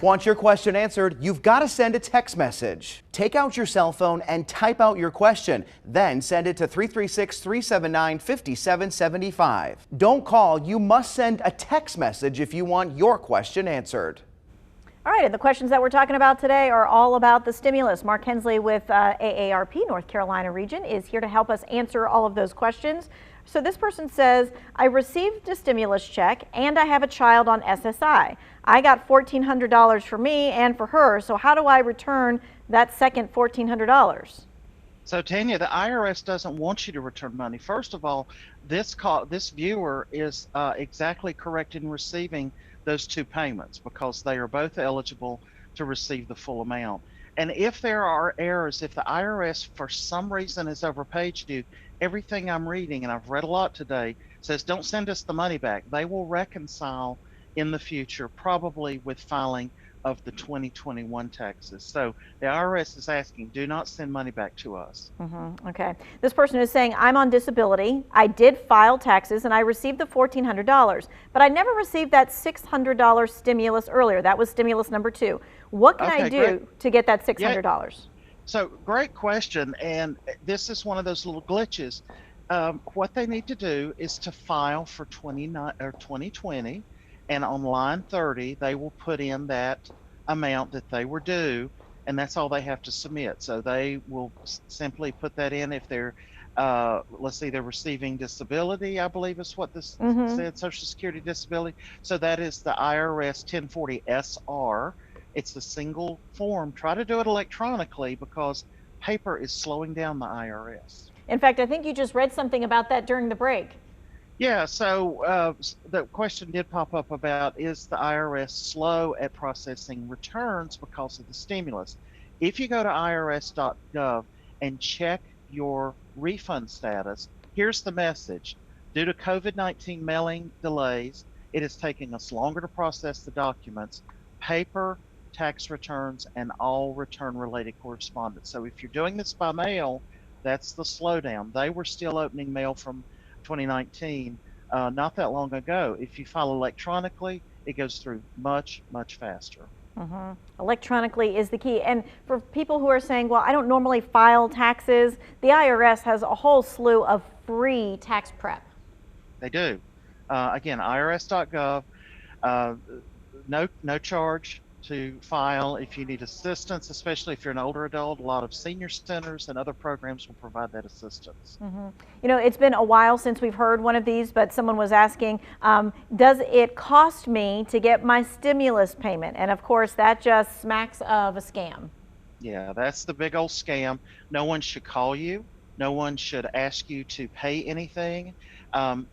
Want your question answered? You've got to send a text message. Take out your cell phone and type out your question. Then send it to 336-379-5775. Don't call. You must send a text message if you want your question answered. All right, and the questions that we're talking about today are all about the stimulus. Mark Hensley with AARP North Carolina Region is here to help us answer all of those questions. So this person says, I received a stimulus check and I have a child on SSI. I got $1,400 for me and for her, so how do I return that second $1,400? So Tanya, the IRS doesn't want you to return money. First of all, this viewer is exactly correct in receiving those two payments because they are both eligible to receive the full amount. And if there are errors, if the IRS for some reason has overpaid you, everything I'm reading, and I've read a lot today, says don't send us the money back. They will reconcile in the future, probably with filing of the 2021 taxes. So the IRS is asking, do not send money back to us. Okay. This person is saying, I'm on disability. I did file taxes and I received the $1,400, but I never received that $600 stimulus earlier. That was stimulus number 2. What can I do to get that $600? Yeah. So great question. And this is one of those little glitches. What they need to do is to file for 2020. And on line 30, they will put in that amount that they were due, and that's all they have to submit. So they will simply put that in if they're, let's see, they're receiving disability, I believe is what this said, Social Security disability. So that is the IRS 1040 SR. It's a single form. Try to do it electronically because paper is slowing down the IRS. In fact, I think you just read something about that during the break. Yeah, so the question did pop up about, is the IRS slow at processing returns because of the stimulus? If you go to irs.gov and check your refund status, here's the message. Due to COVID-19 mailing delays, it is taking us longer to process the documents, paper, tax returns, and all return-related correspondence. So if you're doing this by mail, that's the slowdown. They were still opening mail from 2019, not that long ago. If you file electronically, it goes through much, much faster. Electronically is the key. And for people who are saying, well, I don't normally file taxes, the IRS has a whole slew of free tax prep. They do. Again, irs.gov, no charge to file. If you need assistance, especially if you're an older adult, a lot of senior centers and other programs will provide that assistance. You know, it's been a while since we've heard one of these, but someone was asking, does it cost me to get my stimulus payment? And of course, that just smacks of a scam. Yeah, that's the big old scam. No one should call you. No one should ask you to pay anything.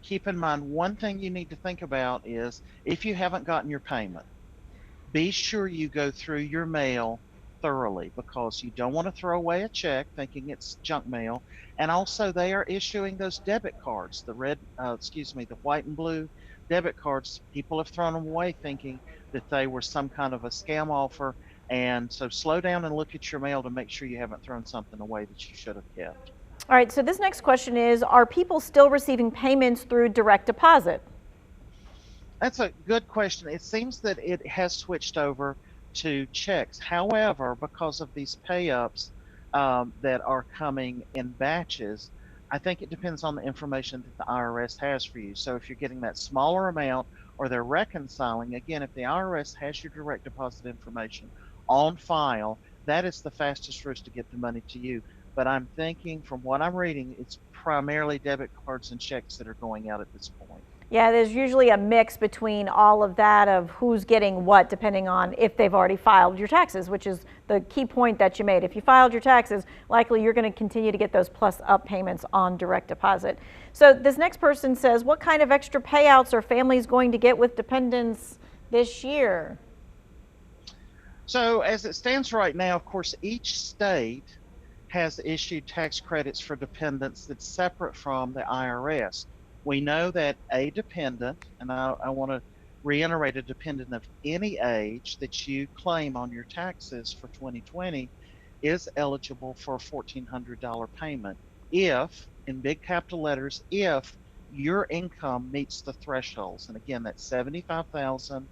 Keep in mind, one thing you need to think about is if you haven't gotten your payment, be sure you go through your mail thoroughly because you don't want to throw away a check thinking it's junk mail. And also they are issuing those debit cards, the white and blue debit cards. People have thrown them away thinking that they were some kind of a scam offer. And so slow down and look at your mail to make sure you haven't thrown something away that you should have kept. All right, so this next question is, are people still receiving payments through direct deposit? That's a good question. It seems that it has switched over to checks. However, because of these pay-ups that are coming in batches, I think it depends on the information that the IRS has for you. So if you're getting that smaller amount or they're reconciling, again, if the IRS has your direct deposit information on file, that is the fastest route to get the money to you. But I'm thinking from what I'm reading, it's primarily debit cards and checks that are going out at this point. Yeah, there's usually a mix between all of that of who's getting what depending on if they've already filed your taxes, which is the key point that you made. If you filed your taxes, likely you're going to continue to get those plus up payments on direct deposit. So this next person says, what kind of extra payouts are families going to get with dependents this year? So as it stands right now, of course, each state has issued tax credits for dependents that's separate from the IRS. We know that a dependent, and I want to reiterate, a dependent of any age that you claim on your taxes for 2020 is eligible for a $1,400 payment if, in big capital letters, if your income meets the thresholds. And again, that's $75,000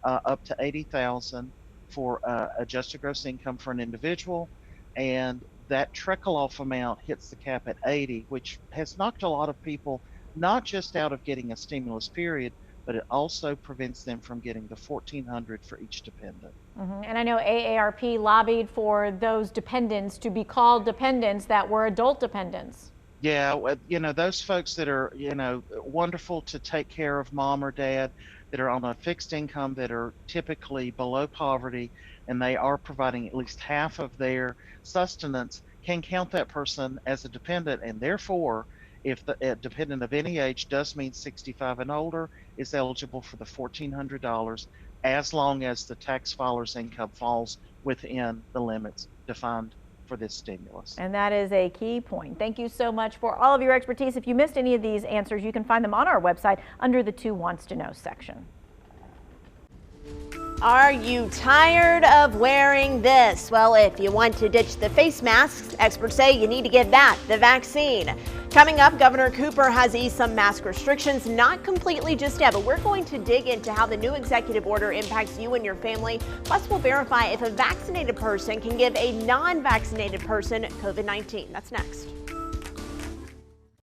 up to $80,000. for adjusted gross income for an individual, and that trickle off amount hits the cap at 80, which has knocked a lot of people not just out of getting a stimulus period, but it also prevents them from getting the $1,400 for each dependent. And I know AARP lobbied for those dependents to be called dependents that were adult dependents. Yeah, those folks that are, wonderful to take care of mom or dad, that are on a fixed income, that are typically below poverty, and they are providing at least half of their sustenance, can count that person as a dependent, and therefore, if the dependent of any age does mean 65 and older, is eligible for the $1,400 as long as the tax filer's income falls within the limits defined for this stimulus. And that is a key point. Thank you so much for all of your expertise. If you missed any of these answers, you can find them on our website under the Who Wants to Know section. Are you tired of wearing this? Well, if you want to ditch the face masks, experts say you need to get the vaccine. Coming up, Governor Cooper has eased some mask restrictions, not completely just yet, but we're going to dig into how the new executive order impacts you and your family. Plus, we'll verify if a vaccinated person can give a non-vaccinated person COVID-19. That's next.